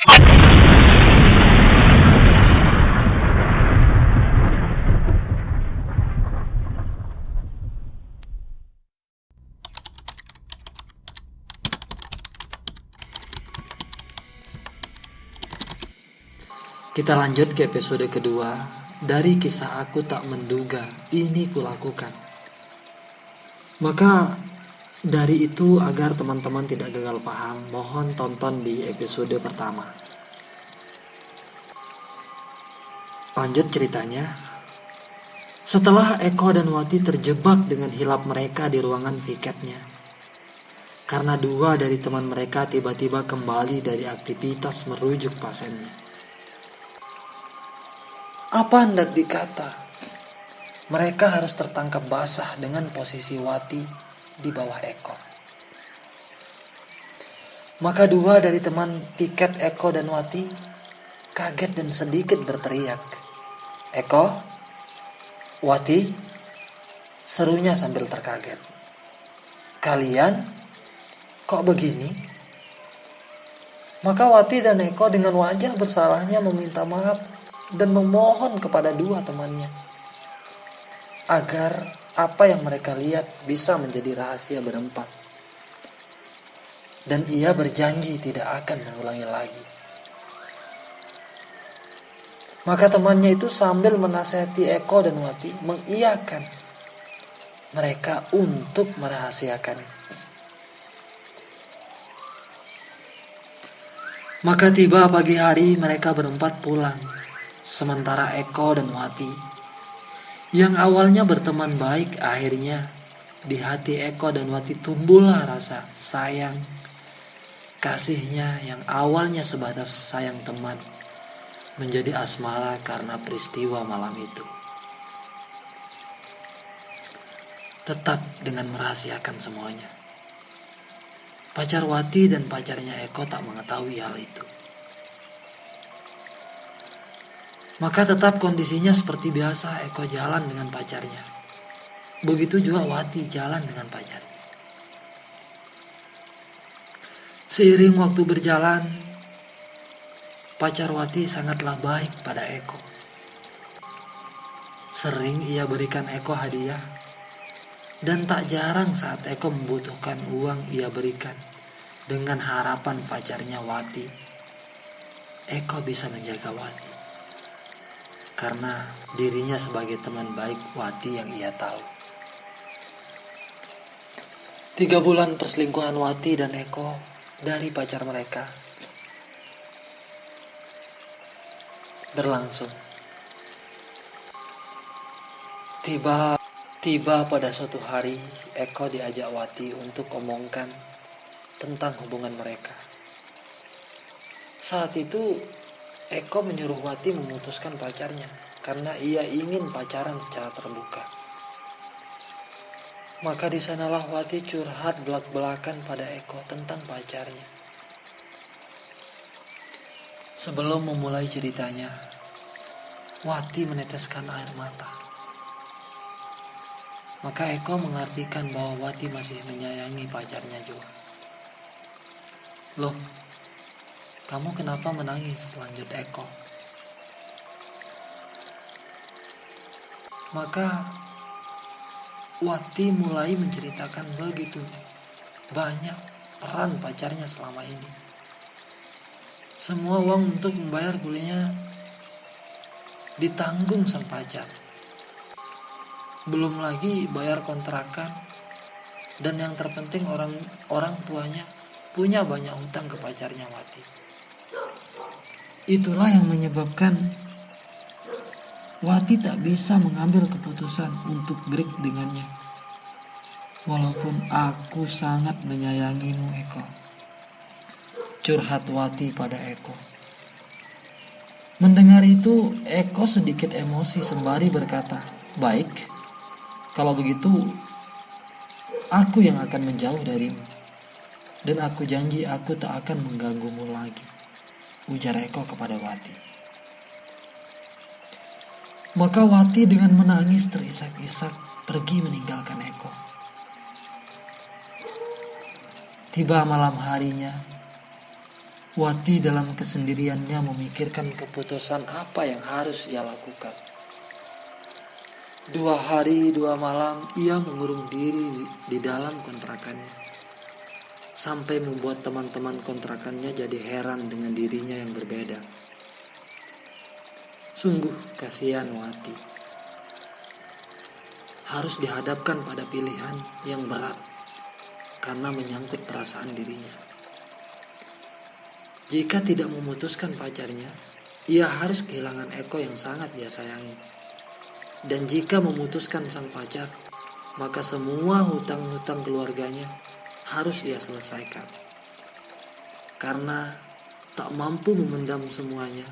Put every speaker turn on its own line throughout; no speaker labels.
Kita lanjut ke episode kedua dari kisah aku tak menduga ini kulakukan. Maka dari itu agar teman-teman tidak gagal paham, mohon tonton di episode pertama. Lanjut ceritanya. Setelah Eko dan Wati terjebak dengan hilap mereka di ruangan viketnya, karena dua dari teman mereka tiba-tiba kembali dari aktivitas merujuk pasiennya. Apa hendak dikata, mereka harus tertangkap basah dengan posisi Wati di bawah Eko. Maka dua dari teman piket Eko dan Wati kaget dan sedikit berteriak. "Eko, Wati," serunya sambil terkaget. "Kalian kok begini?" Maka Wati dan Eko dengan wajah bersalahnya meminta maaf dan memohon kepada dua temannya agar apa yang mereka lihat bisa menjadi rahasia berempat. Dan ia berjanji tidak akan mengulangi lagi. Maka temannya itu sambil menasihati Eko dan Wati mengiyakan mereka untuk merahasiakan. Maka tiba pagi hari mereka berempat pulang. Sementara Eko dan Wati yang awalnya berteman baik, akhirnya di hati Eko dan Wati tumbuhlah rasa sayang. Kasihnya yang awalnya sebatas sayang teman menjadi asmara karena peristiwa malam itu. Tetap dengan merahasiakan semuanya. Pacar Wati dan pacarnya Eko tak mengetahui hal itu. Maka tetap kondisinya seperti biasa, Eko jalan dengan pacarnya. Begitu juga Wati jalan dengan pacarnya. Seiring waktu berjalan, pacar Wati sangatlah baik pada Eko. Sering ia berikan Eko hadiah, dan tak jarang saat Eko membutuhkan uang ia berikan dengan harapan pacarnya Wati. Eko bisa menjaga Wati. Karena dirinya sebagai teman baik Wati yang ia tahu. 3 bulan perselingkuhan Wati dan Eko dari pacar mereka berlangsung. Tiba pada suatu hari Eko diajak Wati untuk omongkan tentang hubungan mereka. Saat itu Eko menyuruh Wati memutuskan pacarnya karena ia ingin pacaran secara terbuka. Maka di sanalah Wati curhat belak-belakan pada Eko tentang pacarnya. Sebelum memulai ceritanya, Wati meneteskan air mata. Maka Eko mengartikan bahwa Wati masih menyayangi pacarnya juga. "Loh, kamu kenapa menangis?" lanjut Eko. Maka Wati mulai menceritakan begitu banyak peran pacarnya selama ini. Semua uang untuk membayar kuliahnya ditanggung sang pacar. Belum lagi bayar kontrakan, dan yang terpenting orang tuanya punya banyak utang ke pacarnya Wati. Itulah yang menyebabkan Wati tak bisa mengambil keputusan untuk break dengannya. "Walaupun aku sangat menyayangimu, Eko," curhat Wati pada Eko. Mendengar itu, Eko sedikit emosi sembari berkata, "Baik, kalau begitu aku yang akan menjauh darimu. Dan aku janji aku tak akan mengganggumu lagi," ujar Eko kepada Wati. Maka Wati dengan menangis terisak-isak pergi meninggalkan Eko. Tiba malam harinya, Wati dalam kesendiriannya memikirkan keputusan apa yang harus ia lakukan. 2 hari 2 malam ia mengurung diri di dalam kontrakannya, sampai membuat teman-teman kontrakannya jadi heran dengan dirinya yang berbeda. Sungguh kasihan Wati, harus dihadapkan pada pilihan yang berat karena menyangkut perasaan dirinya. Jika tidak memutuskan pacarnya, ia harus kehilangan Eko yang sangat dia sayangi. Dan jika memutuskan sang pacar, maka semua hutang-hutang keluarganya harus ia selesaikan. Karena tak mampu memendam semuanya,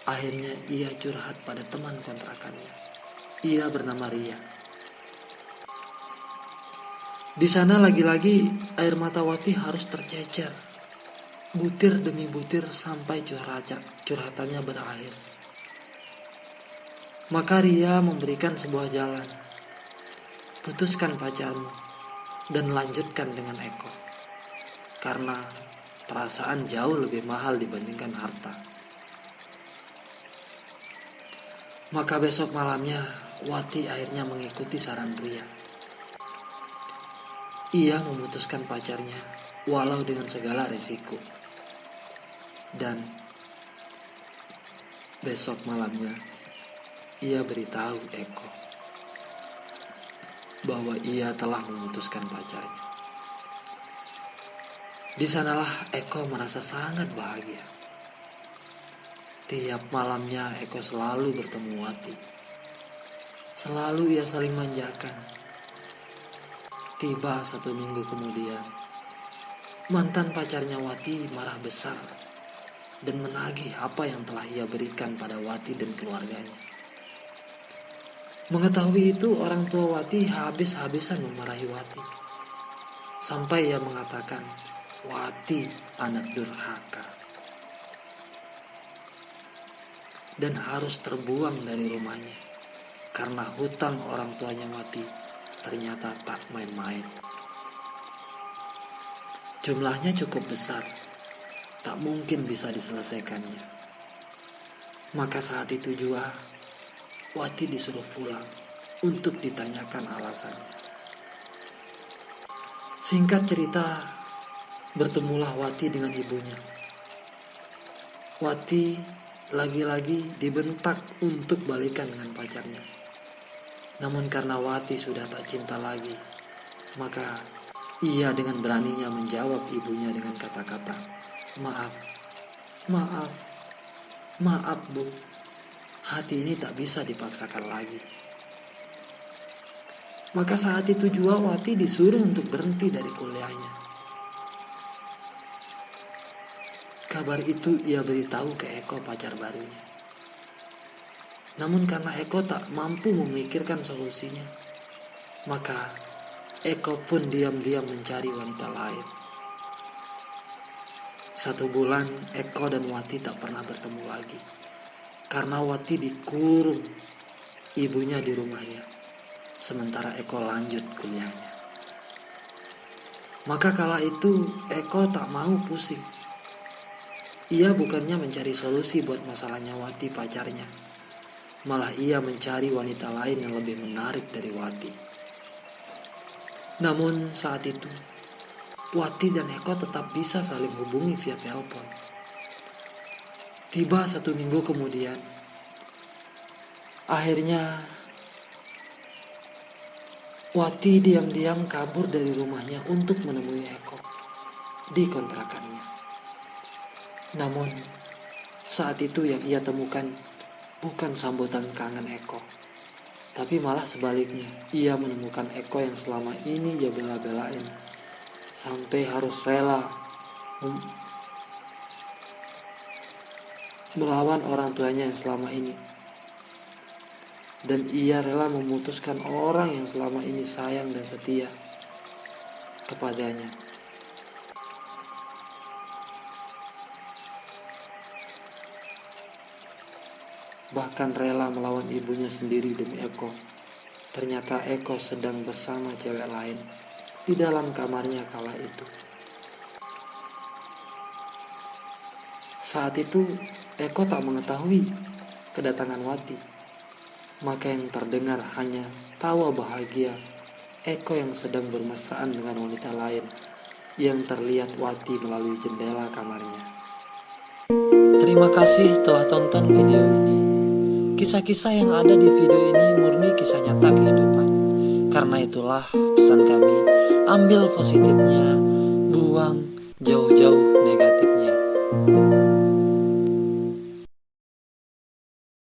akhirnya ia curhat pada teman kontrakannya. Ia bernama Ria. Di sana lagi-lagi air mata Wati harus tercecer, butir demi butir sampai curhatannya berakhir. Maka Ria memberikan sebuah jalan. Putuskan pacarmu dan lanjutkan dengan Eko. Karena perasaan jauh lebih mahal dibandingkan harta. Maka besok malamnya Wati akhirnya mengikuti saran Ria. Ia memutuskan pacarnya walau dengan segala resiko. Dan besok malamnya ia beritahu Eko bahwa ia telah memutuskan pacarnya. Di sanalah Eko merasa sangat bahagia. Tiap malamnya Eko selalu bertemu Wati. Selalu ia saling manjakan. Tiba 1 minggu kemudian, mantan pacarnya Wati marah besar dan menagih apa yang telah ia berikan pada Wati dan keluarganya. Mengetahui itu, orang tua Wati habis-habisan memarahi Wati. Sampai ia mengatakan, Wati anak durhaka. Dan harus terbuang dari rumahnya. Karena hutang orang tuanya Wati ternyata tak main-main. Jumlahnya cukup besar. Tak mungkin bisa diselesaikannya. Maka saat itu juga Wati disuruh pulang untuk ditanyakan alasannya. Singkat cerita, bertemulah Wati dengan ibunya. Wati lagi-lagi dibentak untuk balikan dengan pacarnya. Namun karena Wati sudah tak cinta lagi, maka ia dengan beraninya menjawab ibunya dengan kata-kata, Maaf, maaf, maaf Bu, hati ini tak bisa dipaksakan lagi. Maka saat itu juga Wati disuruh untuk berhenti dari kuliahnya. Kabar itu ia beritahu ke Eko pacar barunya. Namun karena Eko tak mampu memikirkan solusinya, maka Eko pun diam-diam mencari wanita lain. 1 bulan Eko dan Wati tak pernah bertemu lagi. Karena Wati dikurung ibunya di rumahnya. Sementara Eko lanjut kuliahnya. Maka kala itu Eko tak mau pusing. Ia bukannya mencari solusi buat masalahnya Wati pacarnya. Malah ia mencari wanita lain yang lebih menarik dari Wati. Namun saat itu Wati dan Eko tetap bisa saling hubungi via telepon. Tiba 1 minggu kemudian, akhirnya Wati diam-diam kabur dari rumahnya untuk menemui Eko di kontrakannya. Namun saat itu yang ia temukan bukan sambutan kangen Eko, tapi malah sebaliknya. Ia menemukan Eko yang selama ini ia bela-belain, sampai harus rela melawan orang tuanya yang selama ini. Dan ia rela memutuskan orang yang selama ini sayang dan setia kepadanya. Bahkan rela melawan ibunya sendiri demi Eko. Ternyata Eko sedang bersama cewek lain di dalam kamarnya kala itu. Saat itu Eko tak mengetahui kedatangan Wati. Maka yang terdengar hanya tawa bahagia Eko yang sedang bermesraan dengan wanita lain yang terlihat Wati melalui jendela kamarnya. Terima kasih telah tonton video ini. Kisah-kisah yang ada di video ini murni kisah nyata kehidupan. Karena itulah pesan kami, ambil positifnya, buang jauh-jauh